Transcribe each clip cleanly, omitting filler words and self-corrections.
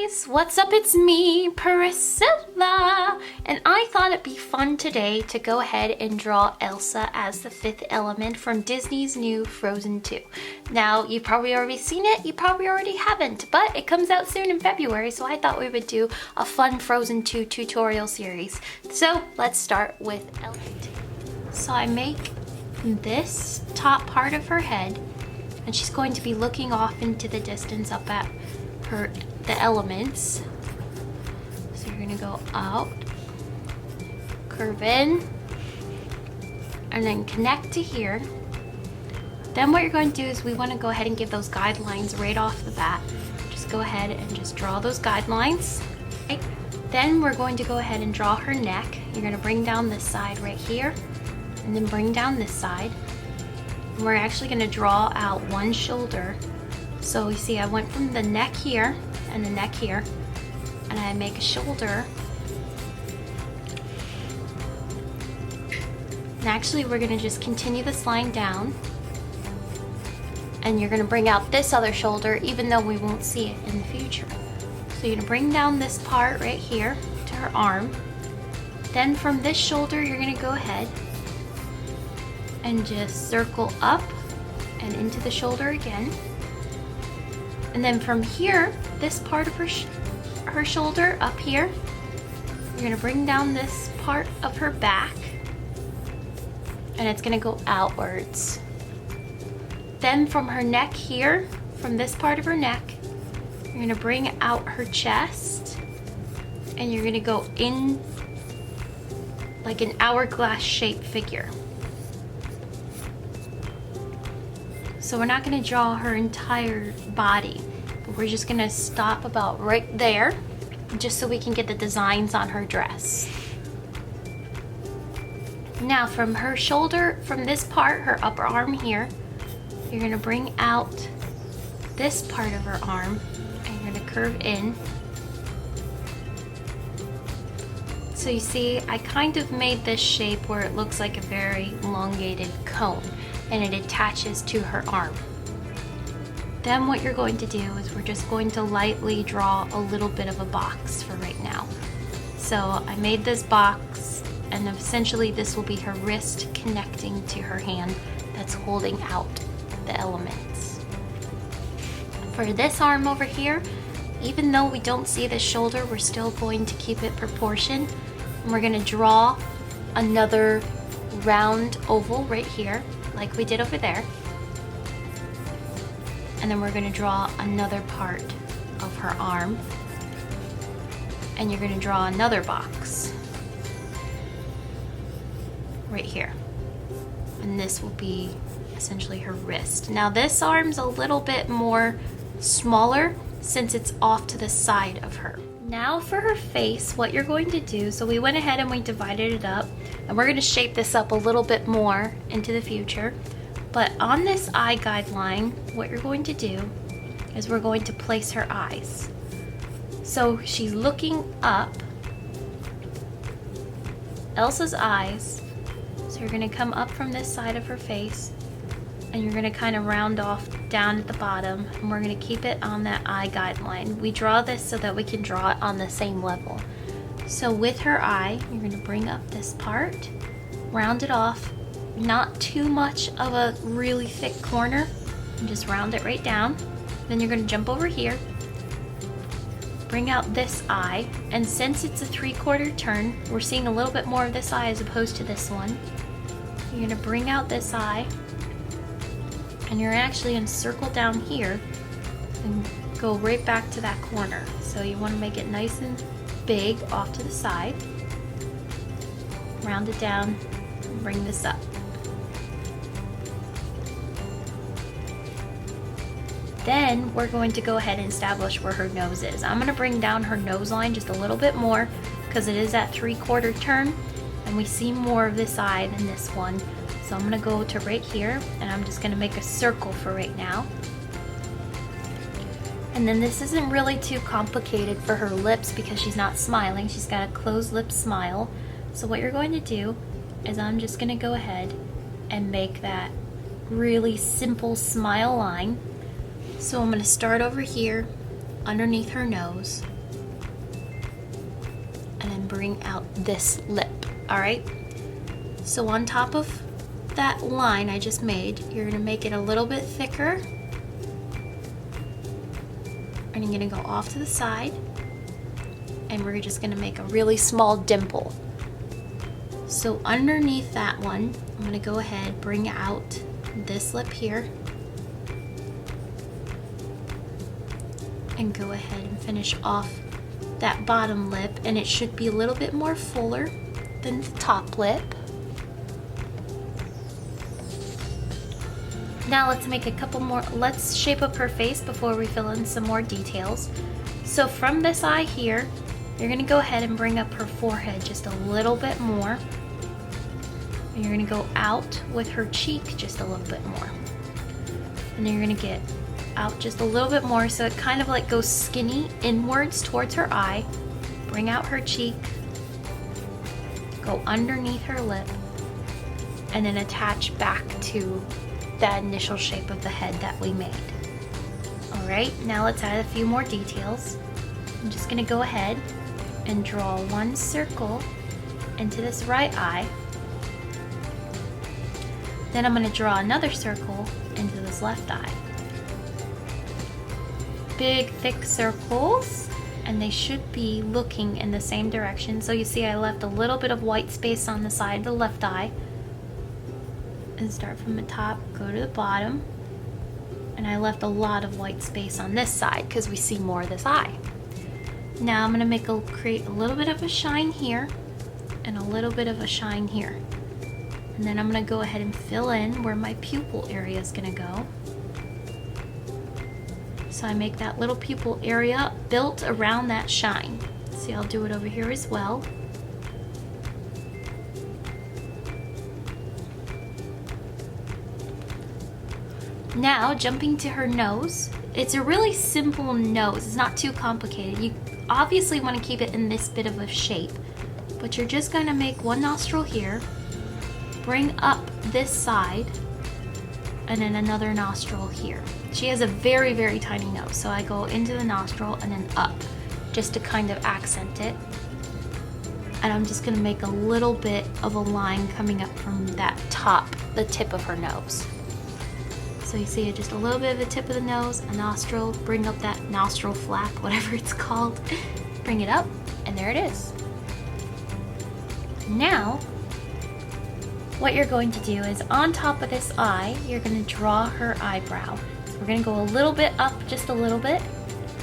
guys, what's up? It's me, Priscilla, and I thought it'd be fun today to go ahead and draw Elsa as the fifth element from Disney's new Frozen 2. Now, you've probably already seen it, you probably already haven't, but it comes out soon in February, so I thought we would do a fun Frozen 2 tutorial series. So, let's start with Elsa. So I make this top part of her head, and she's going to be looking off into the distance up at the elements. So you're gonna go out, curve in, and then connect to here. Then what you're going to do is we want to go ahead and give those guidelines right off the bat. Just go ahead and just draw those guidelines. Okay. Then we're going to go ahead and draw her neck. You're gonna bring down this side right here, and then bring down this side. And we're actually gonna draw out one shoulder. So you see I went from the neck here and the neck here, and I make a shoulder. And actually we're gonna just continue this line down, and you're gonna bring out this other shoulder even though we won't see it in the future. So you're gonna bring down this part right here to her arm. Then from this shoulder you're gonna go ahead and just circle up and into the shoulder again. And then from here, this part of her shoulder up here, you're gonna bring down this part of her back, and it's gonna go outwards. Then from her neck here, from this part of her neck, you're gonna bring out her chest, and you're gonna go in like an hourglass shaped figure. So we're not going to draw her entire body, but we're just going to stop about right there, just so we can get the designs on her dress. Now from her shoulder, from this part, her upper arm here, you're going to bring out this part of her arm, and you're going to curve in. So you see, I kind of made this shape where it looks like a very elongated cone, and it attaches to her arm. Then what you're going to do is we're just going to lightly draw a little bit of a box for right now. So I made this box, and essentially this will be her wrist connecting to her hand that's holding out the elements. For this arm over here, even though we don't see the shoulder, we're still going to keep it proportioned. And we're gonna draw another round oval right here, like we did over there. And then we're gonna draw another part of her arm. And you're gonna draw another box right here. And this will be essentially her wrist. Now this arm's a little bit more smaller since it's off to the side of her. Now for her face, what you're going to do, so we went ahead and we divided it up, and we're going to shape this up a little bit more into the future. But on this eye guideline, what you're going to do is we're going to place her eyes. So she's looking up, Elsa's eyes. So you're going to come up from this side of her face, and you're going to kind of round off down at the bottom, and we're going to keep it on that eye guideline. We draw this so that we can draw it on the same level. So with her eye, you're going to bring up this part, round it off, not too much of a really thick corner, and just round it right down. Then you're going to jump over here, bring out this eye, and since it's a 3/4 turn, we're seeing a little bit more of this eye as opposed to this one. You're going to bring out this eye, and you're actually going to circle down here and go right back to that corner. So you want to make it nice and big off to the side. Round it down and bring this up. Then we're going to go ahead and establish where her nose is. I'm going to bring down her nose line just a little bit more because it is that 3/4 turn, and we see more of this eye than this one. So I'm going to go to right here, and I'm just going to make a circle for right now. And then this isn't really too complicated for her lips because she's not smiling. She's got a closed lip smile. So what you're going to do is I'm just going to go ahead and make that really simple smile line. So I'm going to start over here, underneath her nose, and then bring out this lip, all right? So on top of that line I just made, you're gonna make it a little bit thicker, and you're gonna go off to the side, and we're just gonna make a really small dimple. So underneath that one, I'm gonna go ahead, bring out this lip here, and go ahead and finish off that bottom lip, and it should be a little bit more fuller than the top lip. Now let's make a couple more, let's shape up her face before we fill in some more details. So from this eye here, you're gonna go ahead and bring up her forehead just a little bit more. And you're gonna go out with her cheek just a little bit more. And then you're gonna get out just a little bit more so it kind of like goes skinny inwards towards her eye. Bring out her cheek, go underneath her lip, and then attach back to that initial shape of the head that we made. All right, now let's add a few more details. I'm just gonna go ahead and draw one circle into this right eye. Then I'm gonna draw another circle into this left eye. Big, thick circles, and they should be looking in the same direction. So you see I left a little bit of white space on the side of the left eye. And start from the top, go to the bottom. And I left a lot of white space on this side because we see more of this eye. Now I'm gonna create a little bit of a shine here and a little bit of a shine here. And then I'm gonna go ahead and fill in where my pupil area is gonna go. So I make that little pupil area built around that shine. See, I'll do it over here as well. Now, jumping to her nose, it's a really simple nose. It's not too complicated. You obviously want to keep it in this bit of a shape, but you're just going to make one nostril here, bring up this side, and then another nostril here. She has a very, very tiny nose, so I go into the nostril and then up, just to kind of accent it. And I'm just going to make a little bit of a line coming up from that top, the tip of her nose. So you see just a little bit of the tip of the nose, a nostril, bring up that nostril flap, whatever it's called, bring it up, and there it is. Now, what you're going to do is on top of this eye, you're going to draw her eyebrow. So we're going to go a little bit up, just a little bit,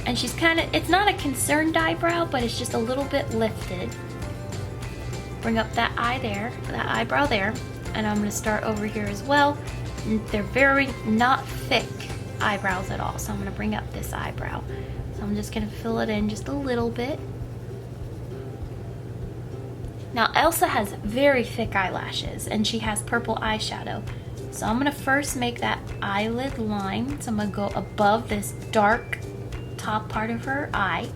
and she's kind of, it's not a concerned eyebrow, but it's just a little bit lifted. Bring up that eye there, that eyebrow there, and I'm going to start over here as well. They're very not thick eyebrows at all, so I'm going to bring up this eyebrow. So I'm just going to fill it in just a little bit. Now Elsa has very thick eyelashes and she has purple eyeshadow. So I'm going to first make that eyelid line. So I'm going to go above this dark top part of her eye.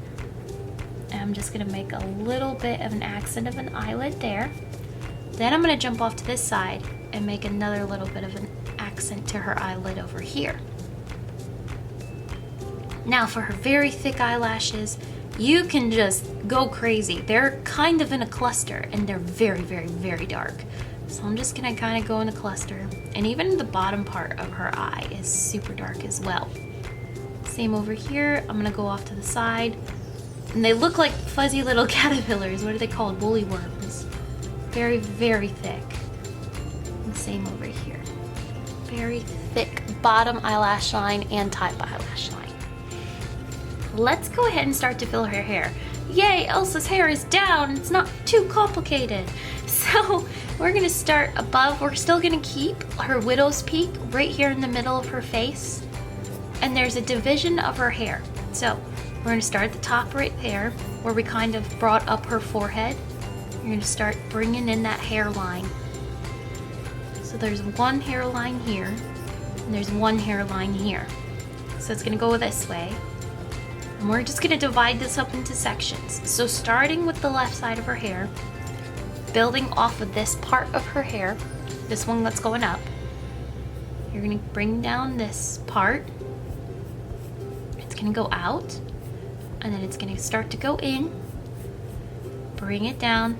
And I'm just going to make a little bit of an accent of an eyelid there. Then I'm going to jump off to this side and make another little bit of an accent to her eyelid over here. Now for her very thick eyelashes, you can just go crazy. They're kind of in a cluster and they're very, very, very dark. So I'm just gonna kind of go in a cluster, and even the bottom part of her eye is super dark as well. Same over here. I'm gonna go off to the side, and they look like fuzzy little caterpillars. What are they called? Woolly worms. Very, very thick. And same over here. Very thick bottom eyelash line and top eyelash line. Let's go ahead and start to fill her hair. Yay, Elsa's hair is down. It's not too complicated. So we're gonna start above. We're still gonna keep her widow's peak right here in the middle of her face. And there's a division of her hair. So we're gonna start at the top right there where we kind of brought up her forehead. You're gonna start bringing in that hairline. So there's one hairline here, and there's one hairline here. So it's gonna go this way. And we're just gonna divide this up into sections. So starting with the left side of her hair, building off of this part of her hair, this one that's going up, you're gonna bring down this part. It's gonna go out. And then it's gonna start to go in, bring it down,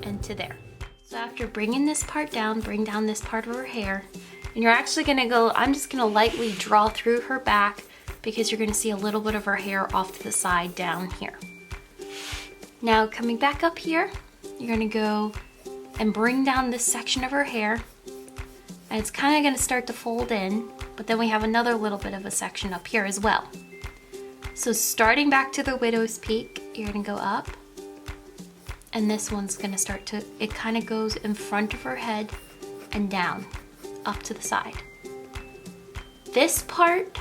and to there. So after bringing this part down, bring down this part of her hair, and you're actually gonna go, I'm just gonna lightly draw through her back because you're gonna see a little bit of her hair off to the side down here. Now coming back up here, you're gonna go and bring down this section of her hair, and it's kind of gonna start to fold in, but then we have another little bit of a section up here as well. So starting back to the widow's peak, you're gonna go up, and this one's gonna start to, it kind of goes in front of her head and down, up to the side. This part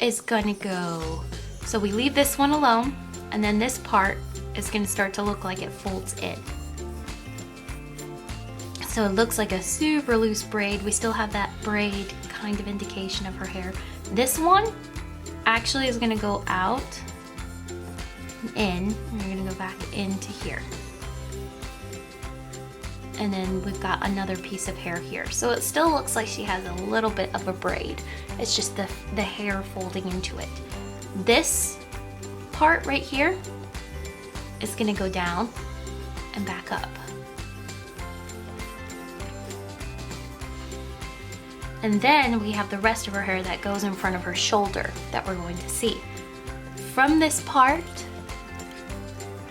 is gonna go, so we leave this one alone, and then this part is gonna start to look like it folds in. So it looks like a super loose braid. We still have that braid kind of indication of her hair. This one actually is gonna go out and in, and you're gonna go back into here. And then we've got another piece of hair here. So it still looks like she has a little bit of a braid. It's just the hair folding into it. This part right here is gonna go down and back up. And then we have the rest of her hair that goes in front of her shoulder that we're going to see. From this part,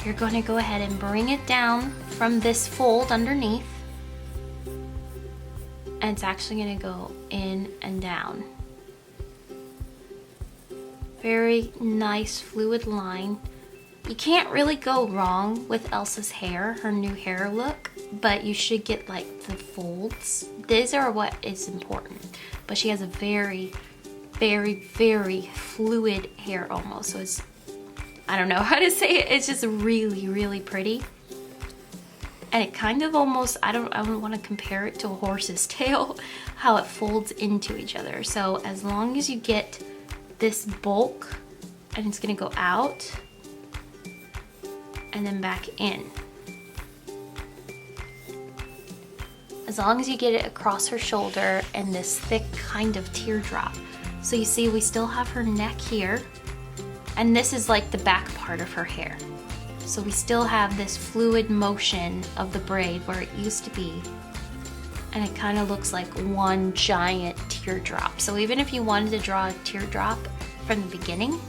you're going to go ahead and bring it down from this fold underneath, and it's actually going to go in and down. Very nice fluid line. You can't really go wrong with Elsa's hair, her new hair look, but you should get like the folds. These are what is important. But she has a very, very, very fluid hair almost. So it's, I don't know how to say it. It's just really, really pretty. And it kind of almost, I don't want to compare it to a horse's tail, how it folds into each other. So as long as you get this bulk, and it's gonna go out and then back in. As long as you get it across her shoulder and this thick kind of teardrop. So you see we still have her neck here, and this is like the back part of her hair. So we still have this fluid motion of the braid where it used to be, and it kind of looks like one giant teardrop. So even if you wanted to draw a teardrop from the beginning,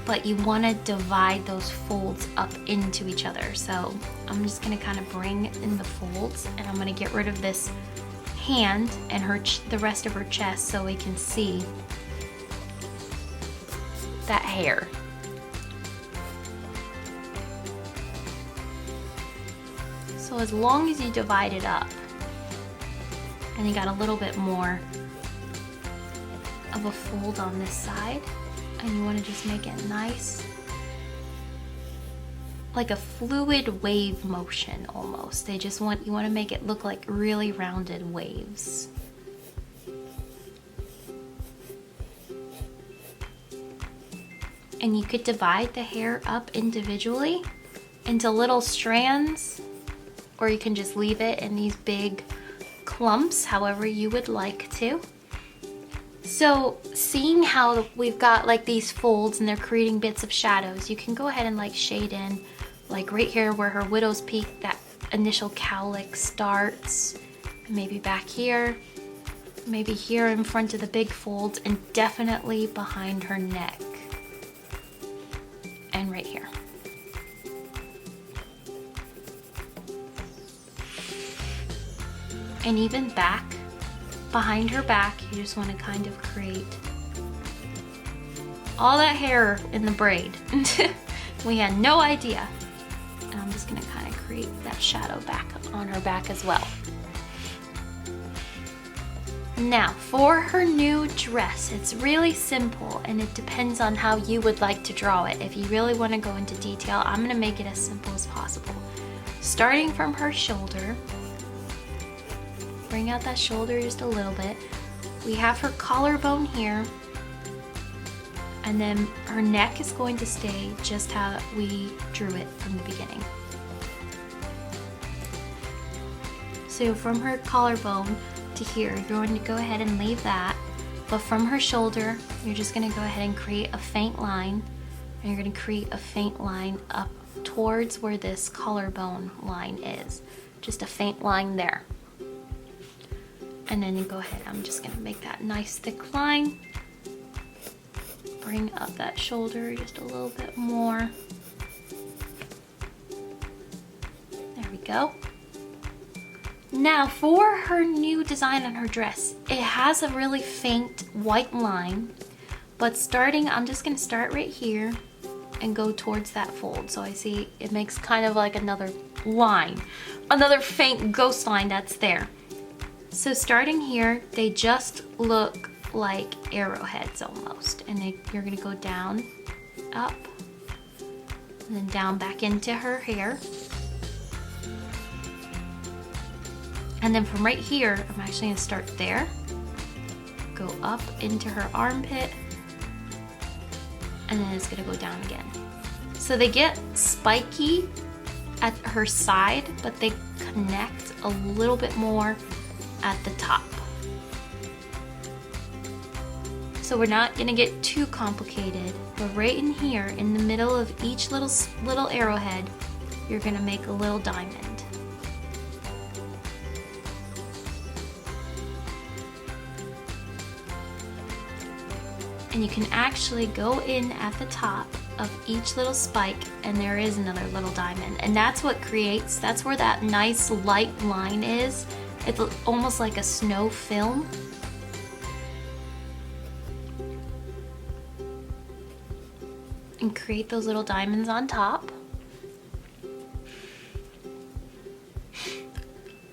but you want to divide those folds up into each other. So I'm just going to kind of bring in the folds, and I'm going to get rid of this hand and the rest of her chest so we can see that hair. So as long as you divide it up, and you got a little bit more of a fold on this side, and you want to just make it nice, like a fluid wave motion almost. You want to make it look like really rounded waves. And you could divide the hair up individually into little strands, or you can just leave it in these big clumps, however you would like to. So seeing how we've got like these folds and they're creating bits of shadows, you can go ahead and like shade in, like right here where her widow's peak, that initial cowlick starts, and maybe back here, maybe here in front of the big folds, and definitely behind her neck, and right here. And even back, behind her back, you just want to kind of create all that hair in the braid. We had no idea. And I'm just gonna kind of create that shadow back on her back as well. Now, for her new dress, it's really simple, and it depends on how you would like to draw it. If you really want to go into detail, I'm gonna make it as simple as possible. Starting from her shoulder, bring out that shoulder just a little bit. We have her collarbone here, and then her neck is going to stay just how we drew it from the beginning. So from her collarbone to here, you're going to go ahead and leave that. But from her shoulder, you're just gonna go ahead and create a faint line, and you're gonna create a faint line up towards where this collarbone line is. Just a faint line there. And then you go ahead, I'm just gonna make that nice thick line. Bring up that shoulder just a little bit more. There we go. Now for her new design on her dress, it has a really faint white line, but I'm just gonna start right here and go towards that fold. So I see it makes kind of like another line, another faint ghost line that's there. So starting here, they just look like arrowheads almost. And you're gonna go down, up, and then down back into her hair. And then from right here, I'm actually gonna start there, go up into her armpit, and then it's gonna go down again. So they get spiky at her side, but they connect a little bit more at the top. So we're not gonna get too complicated, but right in here, in the middle of each little arrowhead, you're gonna make a little diamond. And you can actually go in at the top of each little spike, and there is another little diamond. And that's what creates, that's where that nice light line is. It's almost like a snow film. And create those little diamonds on top.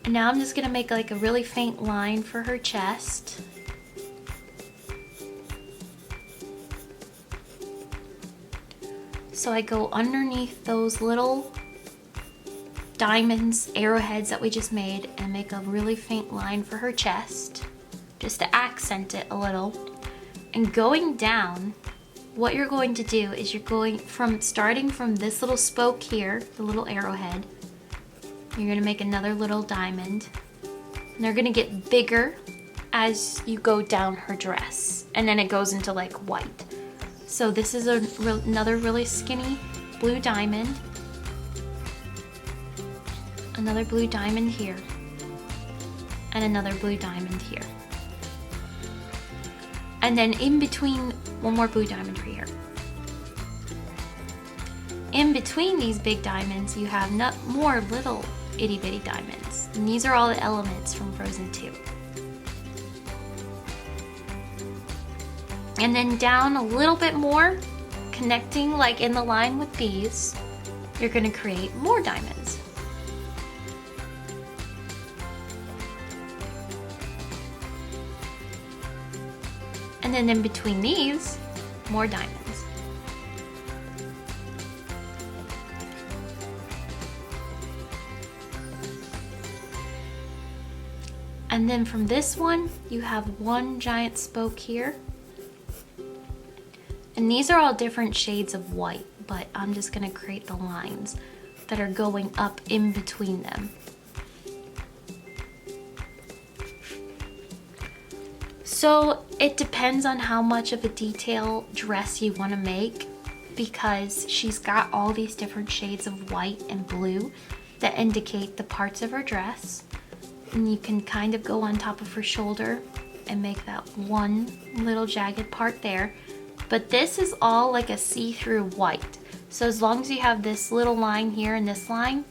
And now I'm just gonna make like a really faint line for her chest. So I go underneath those little diamonds, arrowheads that we just made, and make a really faint line for her chest, just to accent it a little. And going down, what you're going to do is you're starting from this little spoke here, the little arrowhead, you're gonna make another little diamond. And they're gonna get bigger as you go down her dress. And then it goes into like white. So this is another really skinny blue diamond. Another blue diamond here. And another blue diamond here. And then in between, one more blue diamond right here. In between these big diamonds, you have more little itty bitty diamonds. And these are all the elements from Frozen 2. And then down a little bit more, connecting like in the line with these, you're gonna create more diamonds. And then in between these, more diamonds. And then from this one, you have one giant spoke here. And these are all different shades of white, but I'm just gonna create the lines that are going up in between them. So it depends on how much of a detail dress you wanna make, because she's got all these different shades of white and blue that indicate the parts of her dress. And you can kind of go on top of her shoulder and make that one little jagged part there. But this is all like a see-through white. So as long as you have this little line here and this line,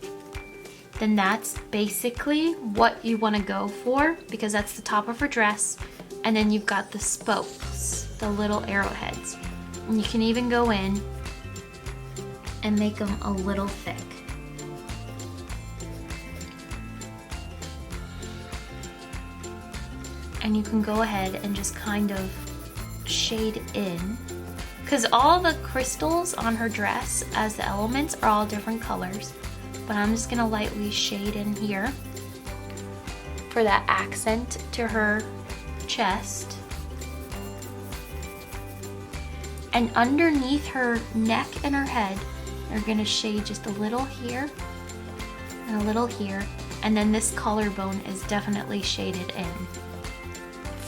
then that's basically what you want to go for, because that's the top of her dress. And then you've got the spokes, the little arrowheads. And you can even go in and make them a little thick. And you can go ahead and just kind of shade in, because all the crystals on her dress as the elements are all different colors, but I'm just gonna lightly shade in here for that accent to her chest. And underneath her neck and her head, you're gonna shade just a little here and a little here, and then this collarbone is definitely shaded in.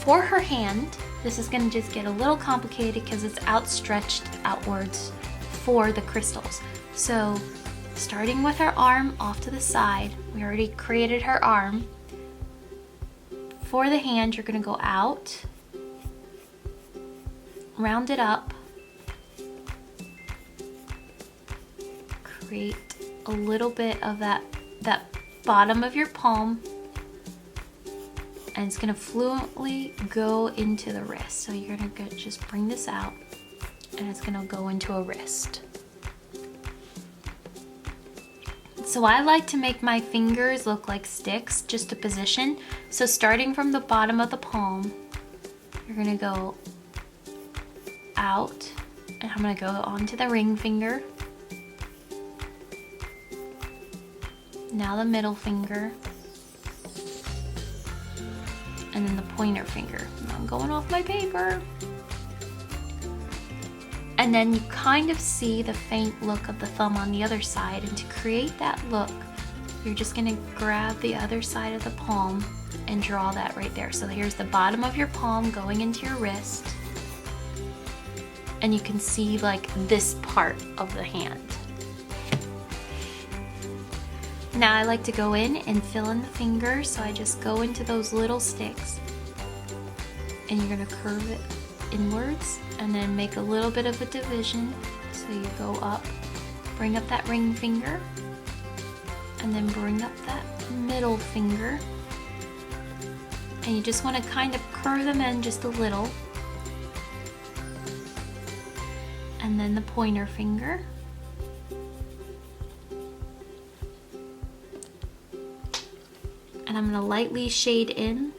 For her hand, This is gonna just get a little complicated because it's outstretched outwards for the crystals. So starting with her arm off to the side, we already created her arm. For the hand, you're gonna go out, round it up, create a little bit of that bottom of your palm, and it's gonna fluently go into the wrist. So you're gonna just bring this out, and it's gonna go into a wrist. So I like to make my fingers look like sticks, just to position. So starting from the bottom of the palm, you're gonna go out, and I'm gonna go onto the ring finger. Now the middle finger, and then the pointer finger. I'm going off my paper. And then you kind of see the faint look of the thumb on the other side, and to create that look, you're just gonna grab the other side of the palm and draw that right there. So here's the bottom of your palm going into your wrist, and you can see like this part of the hand. Now I like to go in and fill in the fingers, so I just go into those little sticks, and you're gonna curve it inwards and then make a little bit of a division. So you go up, bring up that ring finger, and then bring up that middle finger, and you just want to kind of curve them in just a little, and then the pointer finger, and I'm going to lightly shade in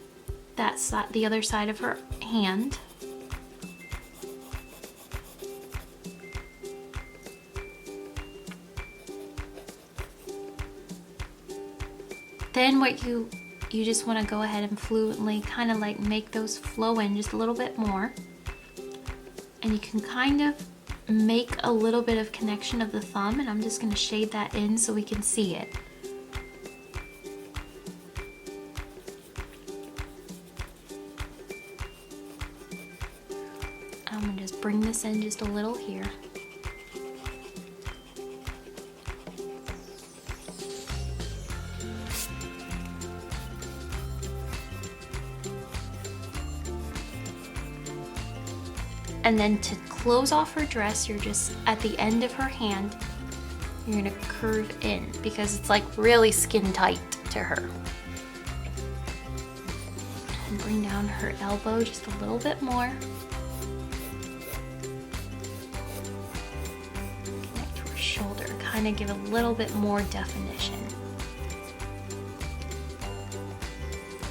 that side, the other side of her hand. Then what you just want to go ahead and fluently kind of like make those flow in just a little bit more. And you can kind of make a little bit of connection of the thumb, and I'm just going to shade that in so we can see it. I'm going to just bring this in just a little here. And then to close off her dress, you're just at the end of her hand, you're gonna curve in because it's like really skin tight to her. And bring down her elbow just a little bit more. Connect to her shoulder, kind of give a little bit more definition.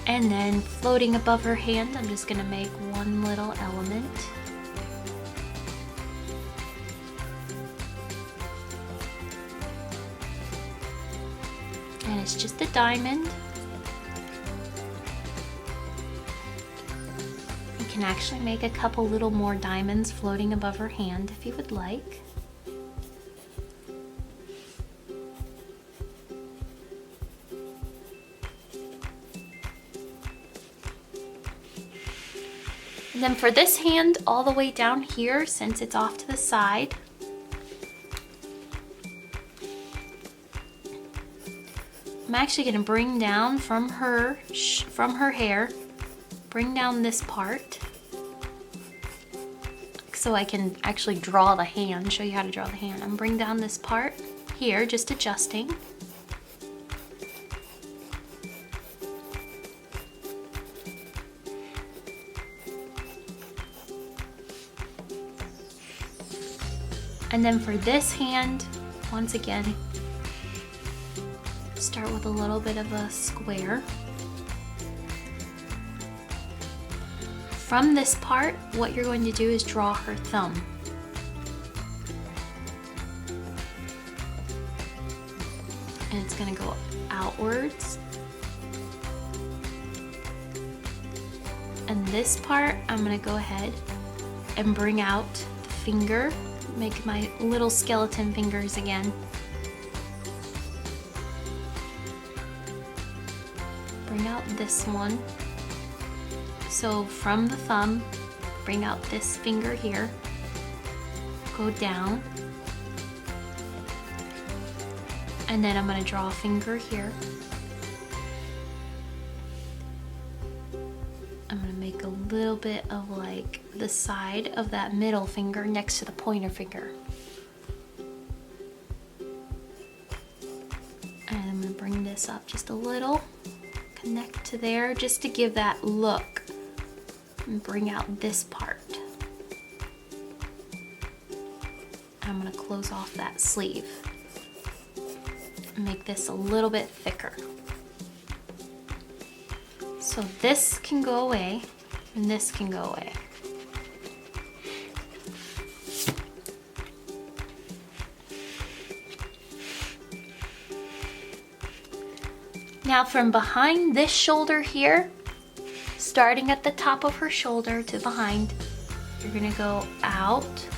And then floating above her hand, I'm just gonna make one little element. And it's just a diamond. You can actually make a couple little more diamonds floating above her hand if you would like. And then for this hand, all the way down here, since it's off to the side, I'm actually going to bring down from her hair, bring down this part so I can actually draw the hand, show you how to draw the hand. I'm bring down this part here, just adjusting. And then for this hand, once again, start with a little bit of a square. From this part, what you're going to do is draw her thumb. And it's going to go outwards. And this part, I'm going to go ahead and bring out the finger, make my little skeleton fingers again. Bring out this one. So from the thumb, bring out this finger here, go down, and then I'm going to draw a finger here. I'm going to make a little bit of like the side of that middle finger next to the pointer finger. And I'm going to bring this up just a little, connect to there just to give that look, and bring out this part. I'm going to close off that sleeve. Make this a little bit thicker. So this can go away and this can go away. Now from behind this shoulder here, starting at the top of her shoulder to behind, you're gonna go out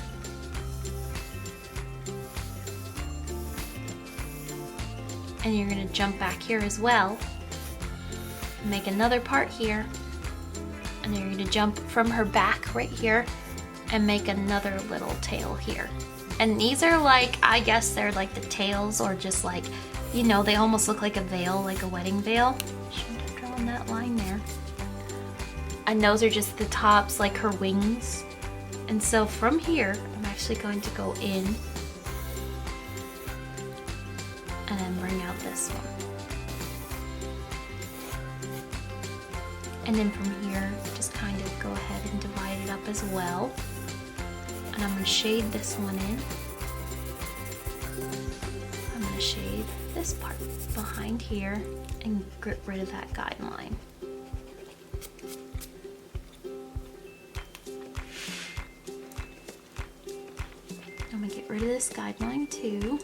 and you're gonna jump back here as well. Make another part here, and then you're gonna jump from her back right here and make another little tail here. And these are like, I guess they're like the tails, or just like, you know, they almost look like a veil, like a wedding veil. Shouldn't have drawn that line there. And those are just the tops, like her wings. And so from here, I'm actually going to go in and then bring out this one. And then from here, just kind of go ahead and divide it up as well. And I'm going to shade this one in. I'm going to shade this part behind here and get rid of that guideline. I'm going to get rid of this guideline too.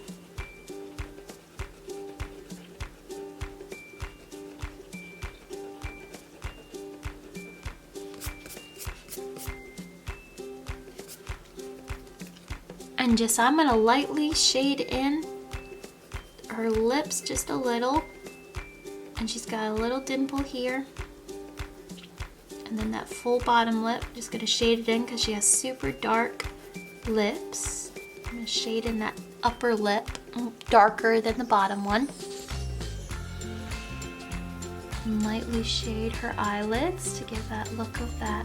And just, I'm gonna lightly shade in her lips just a little. And she's got a little dimple here. And then that full bottom lip, just gonna shade it in because she has super dark lips. I'm gonna shade in that upper lip, darker than the bottom one. And lightly shade her eyelids to give that look of that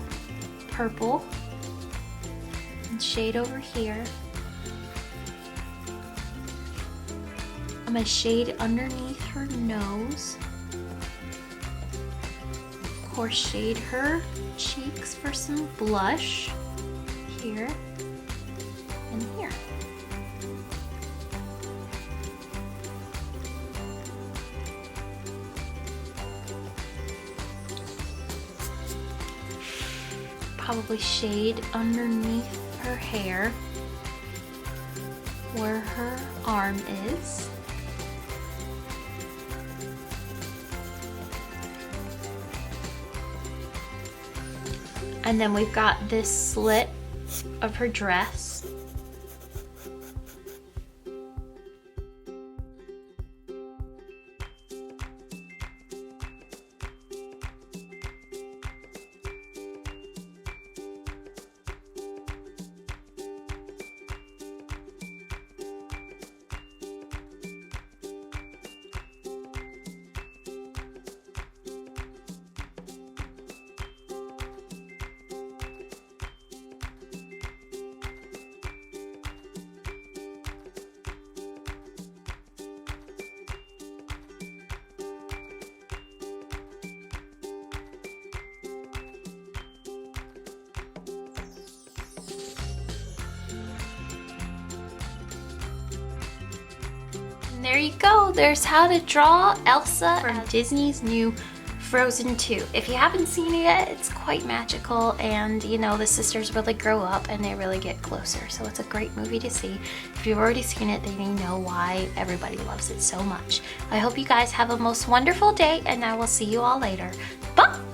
purple. And shade over here. I'm going to shade underneath her nose. Of course, shade her cheeks for some blush here and here. Probably shade underneath her hair where her arm is. And then we've got this slit of her dress. There you go. There's how to draw Elsa from Disney's new Frozen 2. If you haven't seen it yet, it's quite magical, and you know, the sisters really grow up and they really get closer. So it's a great movie to see. If you've already seen it, then you know why everybody loves it so much. I hope you guys have a most wonderful day, and I will see you all later. Bye!